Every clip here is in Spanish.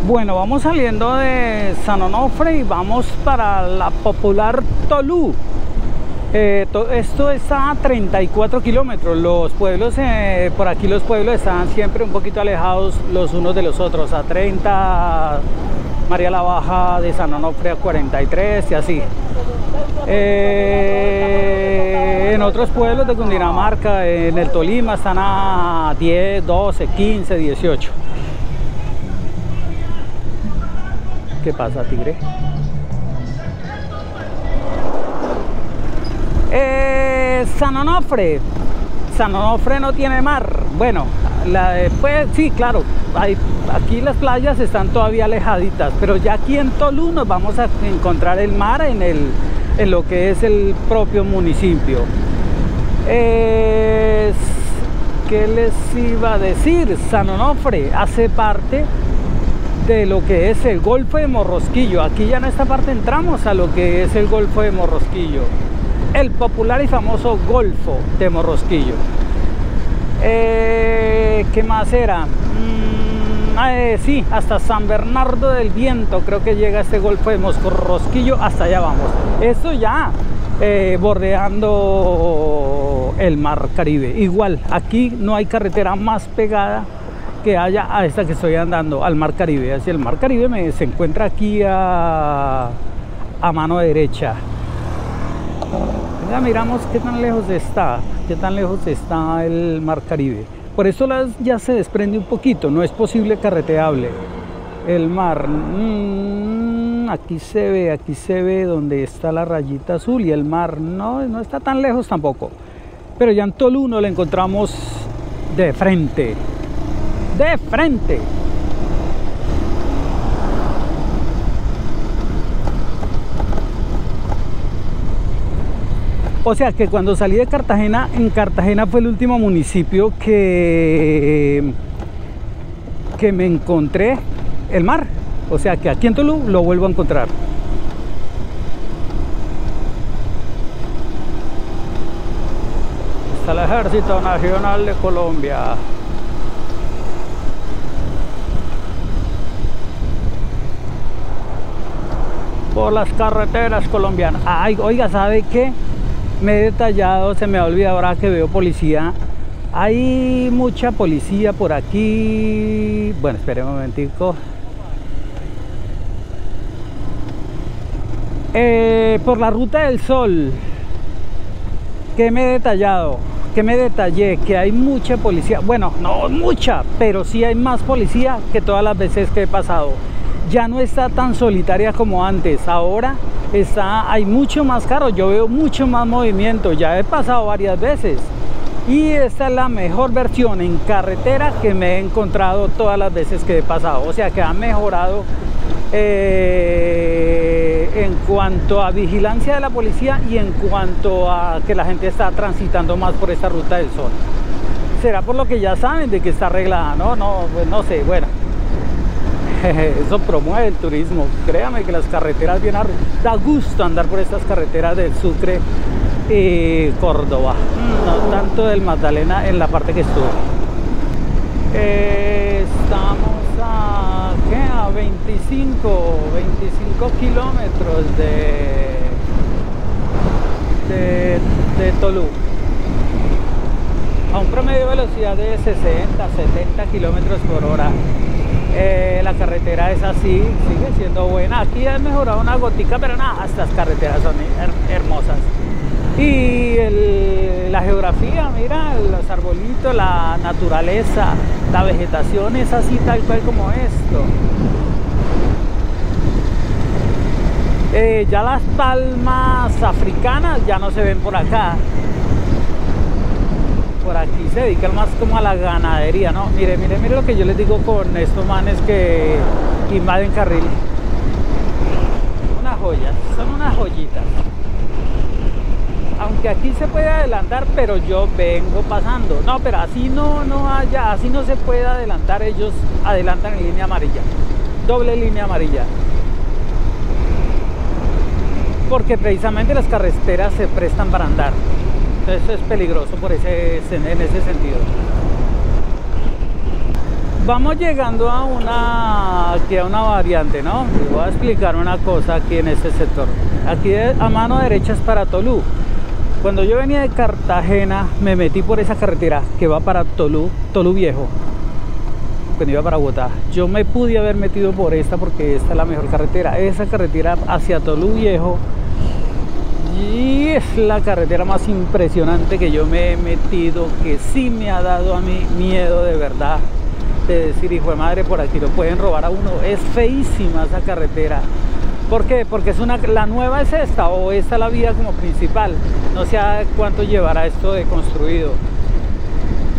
Bueno, vamos saliendo de San Onofre y vamos para la popular Tolú. Esto está a 34 kilómetros. Los pueblos, por aquí los pueblos están siempre un poquito alejados los unos de los otros. A 30, María la Baja de San Onofre a 43 y así. En otros pueblos de Cundinamarca, en el Tolima, están a 10, 12, 15, 18. ¿Qué pasa, tigre? San Onofre. San Onofre no tiene mar. Bueno, pues sí, claro, aquí las playas están todavía alejaditas, pero ya aquí en Tolú nos vamos a encontrar el mar en lo que es el propio municipio. ¿Qué les iba a decir? San Onofre hace parte de lo que es el Golfo de Morrosquillo. Aquí ya en esta parte entramos a lo que es el Golfo de Morrosquillo, el popular y famoso Golfo de Morrosquillo. ¿Qué más era? Sí, hasta San Bernardo del Viento creo que llega este Golfo de Morrosquillo, hasta allá vamos. Esto ya bordeando el Mar Caribe. Igual, aquí no hay carretera más pegada que haya a esta que estoy andando, al Mar Caribe. Así el Mar Caribe se encuentra aquí a mano derecha. Ya miramos qué tan lejos está el Mar Caribe. Por eso ya se desprende un poquito, no es posible carreteable el mar. Aquí se ve donde está la rayita azul y el mar no está tan lejos tampoco. Pero ya en Tolú no lo encontramos de frente. De frente. O sea que cuando salí de Cartagena, en Cartagena fue el último municipio que me encontré el mar. O sea que aquí en Tolú lo vuelvo a encontrar. Está el Ejército Nacional de Colombia. Por las carreteras colombianas. Ay, oiga, ¿sabe qué? Me he detallado, se me ha olvidado ahora que veo policía. Hay mucha policía por aquí. Bueno, espere un momentico. Por la Ruta del Sol, que me he detallé que hay mucha policía. Bueno, no mucha, pero sí hay más policía que todas las veces que he pasado. Ya no está tan solitaria como antes. Ahora hay mucho más carros, yo veo mucho más movimiento. Ya he pasado varias veces y esta es la mejor versión en carretera que me he encontrado todas las veces que he pasado. O sea que ha mejorado en cuanto a vigilancia de la policía y en cuanto a que la gente está transitando más por esta Ruta del Sol. ¿Será por lo que ya saben de que está arreglada? No, pues no sé, bueno. Eso promueve el turismo. Créame que las carreteras da gusto andar por estas carreteras del Sucre y Córdoba, no tanto del Magdalena en la parte que estuve. Estamos a 25 kilómetros de Tolú, a un promedio de velocidad de 60-70 kilómetros por hora. La carretera es así, sigue siendo buena. Aquí han mejorado una gotica, pero nada, estas carreteras son hermosas. Y la geografía, mira, los arbolitos, la naturaleza, la vegetación es así tal cual como esto. Ya las palmas africanas ya no se ven por acá. Por aquí se dedican más como a la ganadería, ¿no? Mire lo que yo les digo con estos manes que invaden carril. Unas joyas, son unas joyitas. Aunque aquí se puede adelantar, pero yo vengo pasando. No, pero así así no se puede adelantar. Ellos adelantan en línea amarilla, doble línea amarilla. Porque precisamente las carreteras se prestan para andar. Entonces es peligroso en ese sentido. Vamos llegando aquí a una variante, ¿no? Les voy a explicar una cosa aquí en este sector. Aquí a mano derecha es para Tolú. Cuando yo venía de Cartagena, me metí por esa carretera que va para Tolú Viejo. Cuando iba para Bogotá, yo me pude haber metido por esta porque esta es la mejor carretera. Esa carretera hacia Tolú Viejo y es la carretera más impresionante que yo me he metido, que sí me ha dado a mí miedo de verdad, de decir, hijo de madre, por aquí lo pueden robar a uno. Es feísima esa carretera. ¿Por qué? Porque la nueva es esta, o esta es la vía como principal. No sé a cuánto llevará esto de construido.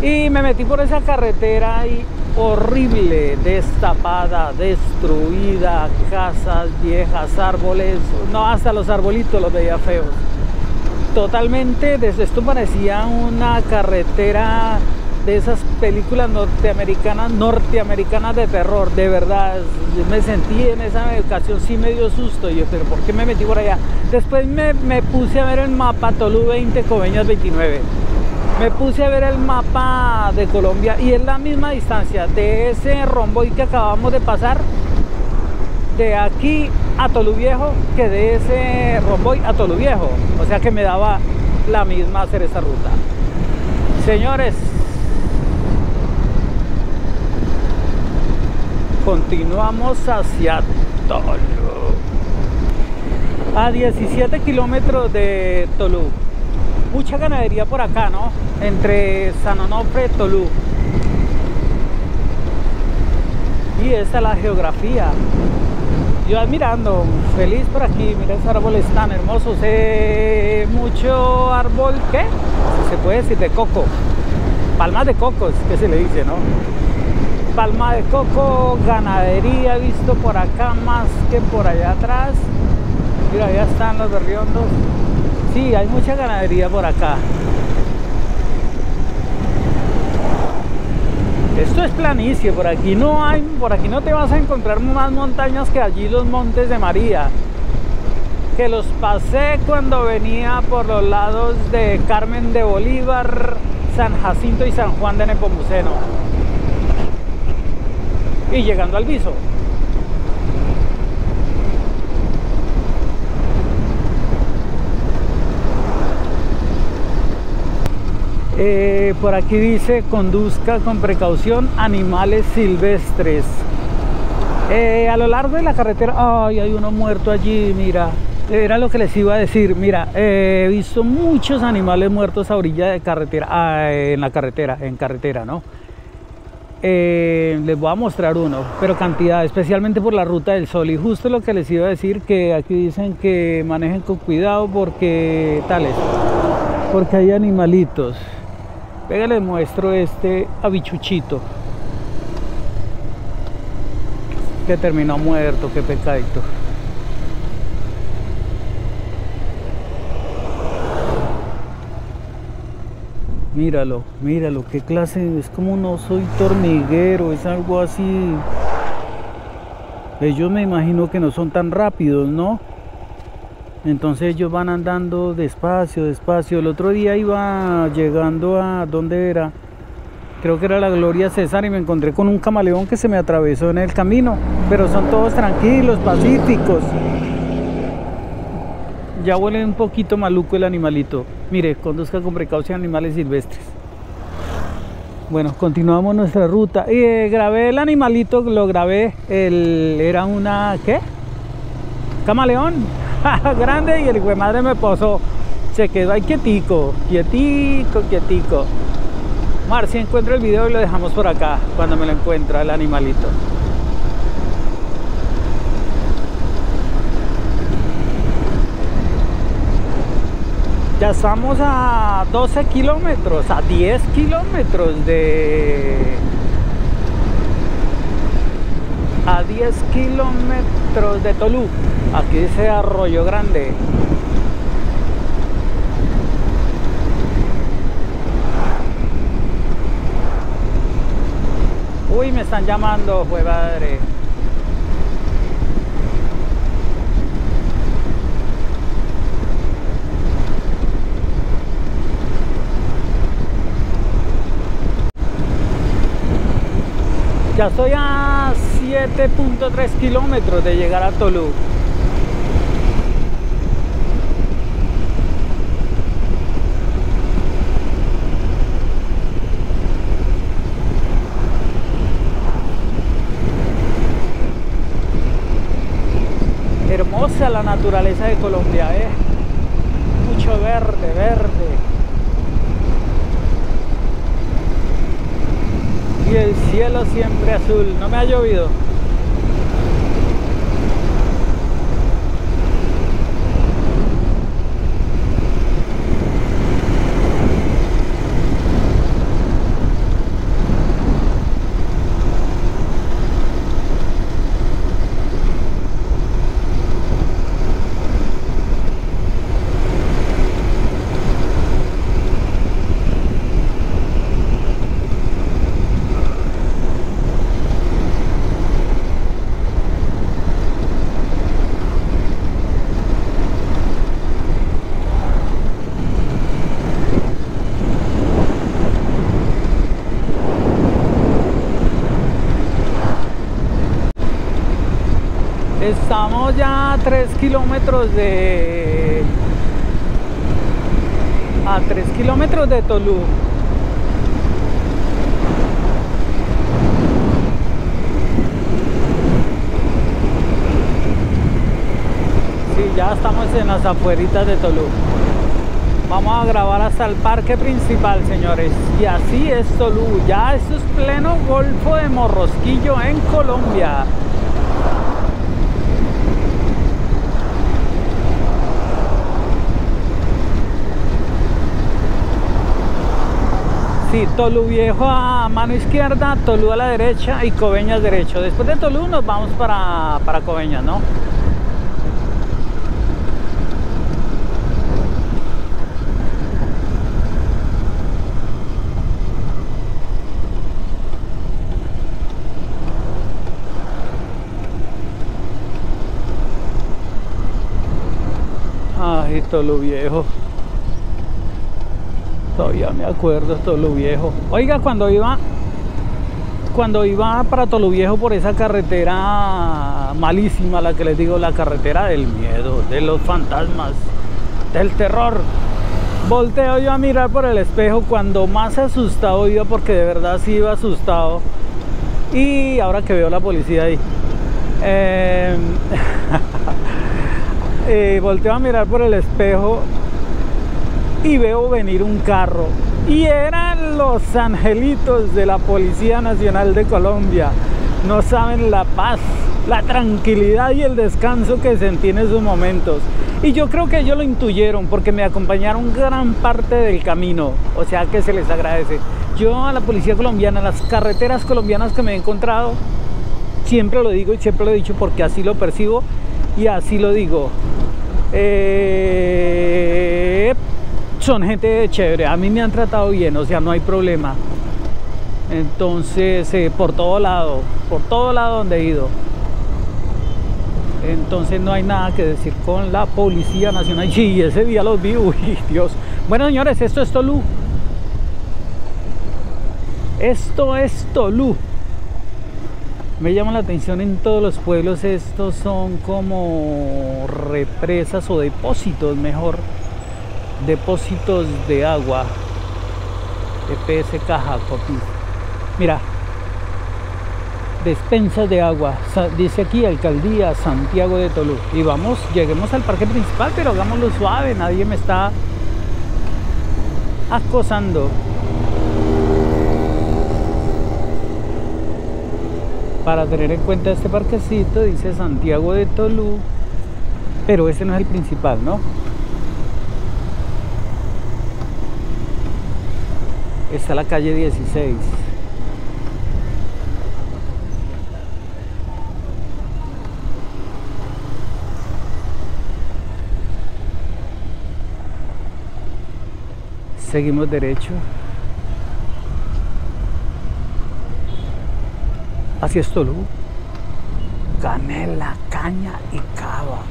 Y me metí por esa carretera y horrible, destapada, destruida, casas viejas, árboles, no, hasta los arbolitos los veía feos. Totalmente, desde esto parecía una carretera de esas películas norteamericanas de terror, de verdad. Yo me sentí en esa ocasión, sí me dio susto. Y yo, pero ¿por qué me metí por allá? Después me puse a ver el mapa, Tolú 20, Coveñas 29. Me puse a ver el mapa de Colombia y es la misma distancia de ese romboy que acabamos de pasar, de aquí a Tolú Viejo, que de ese romboy a Tolú Viejo. O sea que me daba la misma hacer esa ruta. Señores, continuamos hacia Tolú, a 17 kilómetros de Tolú. Mucha ganadería por acá, ¿no? Entre San Onofre y Tolú. Y esta es la geografía. Yo admirando, feliz por aquí. Mira esos árboles tan hermosos. Mucho árbol, ¿qué? Si se puede decir, de coco. Palmas de cocos, que se le dice, ¿no? Palma de coco, ganadería, he visto por acá más que por allá atrás. Mira, allá están los berriondos. Sí, hay mucha ganadería por acá. Esto es planicie, por aquí no te vas a encontrar más montañas que allí los Montes de María, que los pasé cuando venía por los lados de Carmen de Bolívar, San Jacinto y San Juan de Nepomuceno. Y llegando al Viso. Por aquí dice, conduzca con precaución, animales silvestres. A lo largo de la carretera, ay, hay uno muerto allí, mira. Era lo que les iba a decir, mira, he visto muchos animales muertos a orilla de carretera, en carretera, ¿no? Les voy a mostrar uno, pero cantidad, especialmente por la Ruta del Sol. Y justo lo que les iba a decir, que aquí dicen que manejen con cuidado porque porque hay animalitos. Venga, les muestro este habichuchito que terminó muerto, qué pecadito. Míralo, míralo, qué clase, es como un oso hormiguero, es algo así. Ellos me imagino que no son tan rápidos, ¿no? Entonces ellos van andando despacio, despacio. El otro día iba llegando a, ¿dónde era? Creo que era la Gloria César y me encontré con un camaleón que se me atravesó en el camino. Pero son todos tranquilos, pacíficos. Ya huele un poquito maluco el animalito. Mire, conduzca con precaución, animales silvestres. Bueno, continuamos nuestra ruta. Grabé el animalito, lo grabé. Era una, ¿qué? Camaleón. Grande, y el hijo de madre me posó. Se quedó ahí quietico, quietico, quietico. Mar, si encuentro el video y lo dejamos por acá cuando me lo encuentra el animalito. Ya estamos a 12 kilómetros, a 10 kilómetros de... A 10 kilómetros de Tolú. Aquí dice Arroyo Grande. Uy, me están llamando, jue madre. Ya estoy a 7.3 kilómetros de llegar a Tolú. Hermosa la naturaleza de Colombia, mucho verde, verde. Y el cielo siempre azul, no me ha llovido. Estamos ya a 3 kilómetros de... a 3 kilómetros de Tolú. Sí, ya estamos en las afueritas de Tolú. Vamos a grabar hasta el parque principal, señores. Y así es Tolú. Ya esto es pleno Golfo de Morrosquillo en Colombia. Sí, Tolú Viejo a mano izquierda, Tolú a la derecha y Coveñas derecho. Después de Tolú nos vamos para Coveñas, ¿no? Ay, Tolú Viejo. Todavía me acuerdo, Tolú Viejo. Oiga, cuando iba para Tolú Viejo por esa carretera malísima, la que les digo, la carretera del miedo, de los fantasmas, del terror, volteo yo a mirar por el espejo cuando más asustado iba, porque de verdad sí iba asustado. Y ahora que veo la policía ahí, volteo a mirar por el espejo y veo venir un carro, y eran los angelitos de la Policía Nacional de Colombia. No saben la paz, la tranquilidad y el descanso que sentí en esos momentos. Y yo creo que ellos lo intuyeron porque me acompañaron gran parte del camino, o sea que se les agradece. Yo a la policía colombiana, las carreteras colombianas que me he encontrado, siempre lo digo y siempre lo he dicho porque así lo percibo y así lo digo. Son gente chévere, a mí me han tratado bien, o sea, no hay problema. Entonces, por todo lado donde he ido. Entonces no hay nada que decir con la Policía Nacional. Sí, ese día los vi, uy, Dios. Bueno, señores, esto es Tolú. Esto es Tolú. Me llama la atención, en todos los pueblos estos son como represas o depósitos, mejor. Depósitos de agua. EPS Caja, Copi. Mira. Despensas de agua. Dice aquí Alcaldía Santiago de Tolú. Y vamos, lleguemos al parque principal, pero hagámoslo suave. Nadie me está acosando. Para tener en cuenta este parquecito, dice Santiago de Tolú. Pero ese no es el principal, ¿no? Está la calle 16. Seguimos derecho. Hacia Tolú. Canela, caña y cava.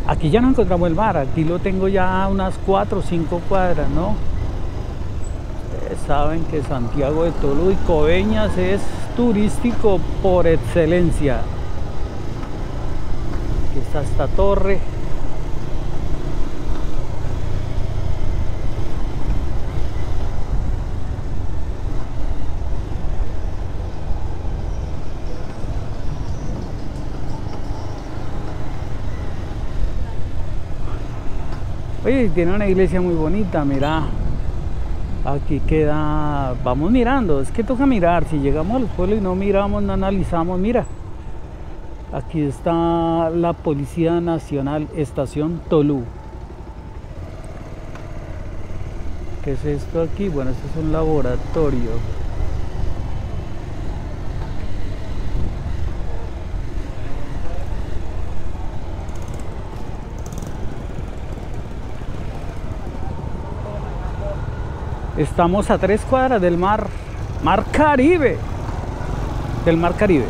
Aquí ya no encontramos el mar, aquí lo tengo ya a unas 4 o 5 cuadras, ¿no? Ustedes saben que Santiago de Tolú y Coveñas es turístico por excelencia. Aquí está esta torre. Oye, tiene una iglesia muy bonita, mira. Aquí queda, vamos mirando, es que toca mirar, si llegamos al pueblo y no miramos, no analizamos, mira. Aquí está la Policía Nacional, Estación Tolú. ¿Qué es esto aquí? Bueno, esto es un laboratorio. Estamos a 3 cuadras del mar Caribe. Del mar Caribe.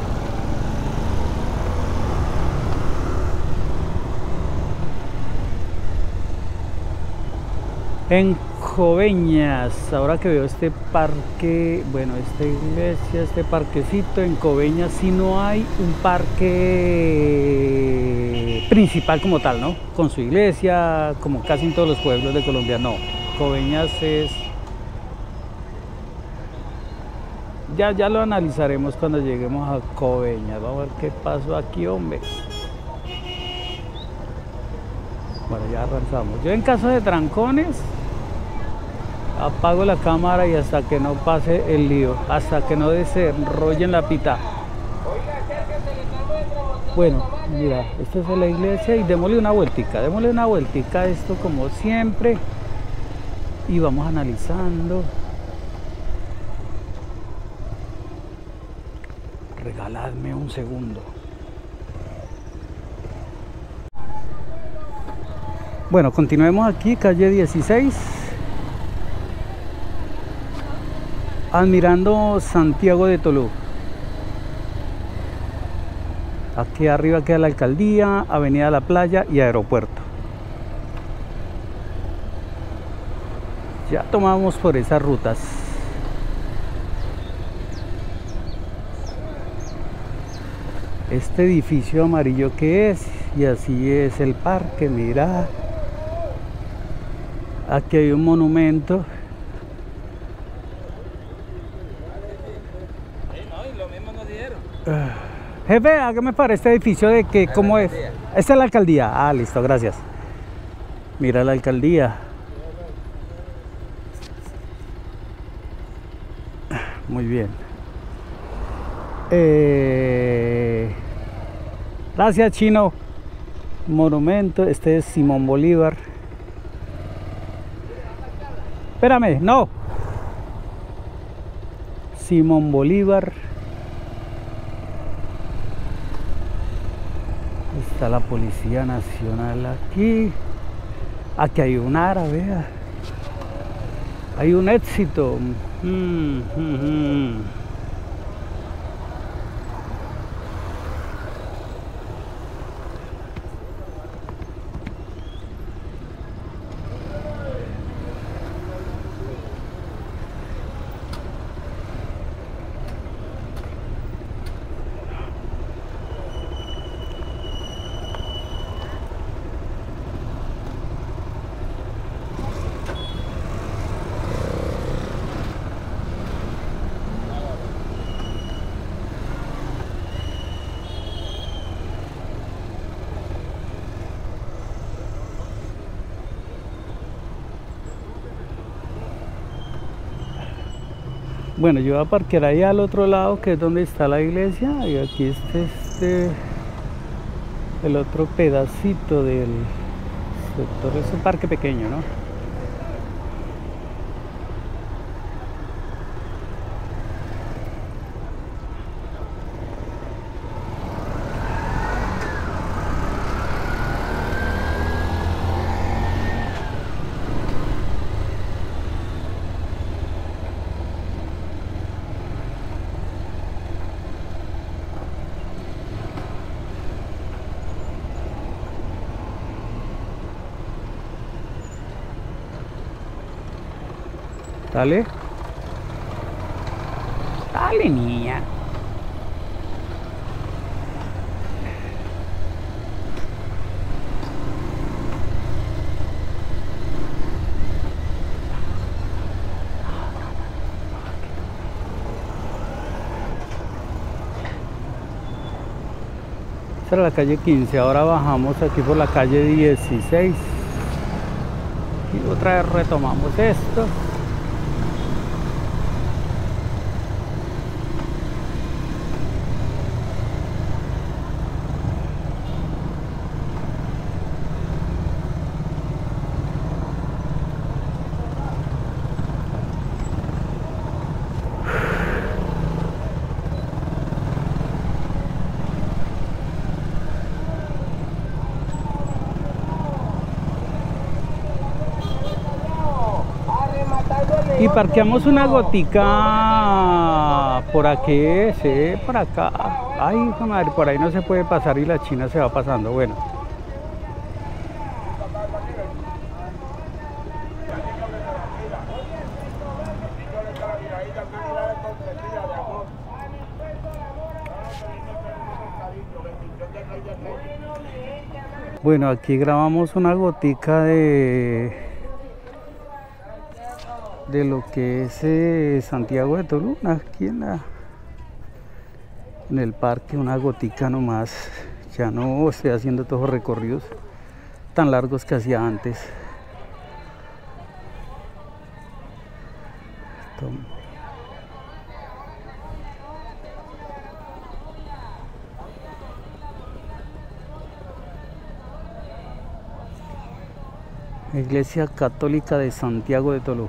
En Coveñas, ahora que veo este parque, bueno, esta iglesia, este parquecito, en Coveñas sí no hay un parque principal como tal, ¿no? Con su iglesia, como casi en todos los pueblos de Colombia, no. Coveñas es... Ya lo analizaremos cuando lleguemos a Coveñas. Vamos a ver qué pasó aquí, hombre. Bueno, ya arrancamos. Yo en caso de trancones apago la cámara y hasta que no pase el lío, hasta que no desenrollen la pita. Bueno, mira, esta es la iglesia y démosle una vueltica a esto como siempre y vamos analizando. Regaladme un segundo. Bueno, continuemos aquí, calle 16, admirando Santiago de Tolú. Aquí arriba queda la alcaldía, avenida La Playa y aeropuerto. Ya tomamos por esas rutas. Este edificio amarillo que es, y así es el parque, mira. Aquí hay un monumento. Jefe, hágame para este edificio de que cómo es. Esta es la alcaldía. Ah, listo, gracias. Mira la alcaldía. Muy bien. Gracias, Chino. Monumento, este es Simón Bolívar. Espérame, no. Simón Bolívar. Está la Policía Nacional aquí. Aquí hay un árabe, vea. Hay un éxito. Bueno, yo voy a parquear ahí al otro lado, que es donde está la iglesia, y aquí este el otro pedacito del sector, es un parque pequeño, ¿no? Dale. Dale, niña. Esta era la calle 15, ahora bajamos aquí por la calle 16 y otra vez retomamos esto. Y parqueamos una gotica por aquí, sí, por acá. Ay, madre, por ahí no se puede pasar y la China se va pasando. Bueno. Bueno, aquí grabamos una gotica de lo que es Santiago de Toluna, aquí en el parque, una gotica nomás. Ya no estoy haciendo todos los recorridos tan largos que hacía antes. Iglesia Católica de Santiago de Tolú.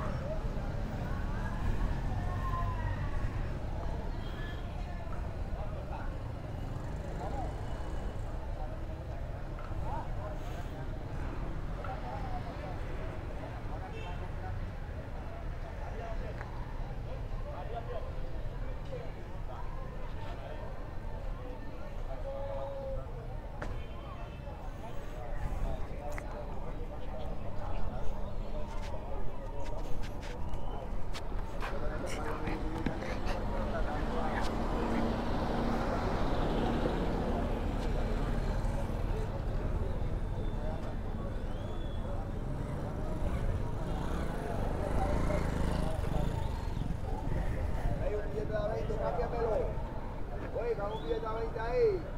Cámbiamelo. Oiga, un billete a 20 ahí.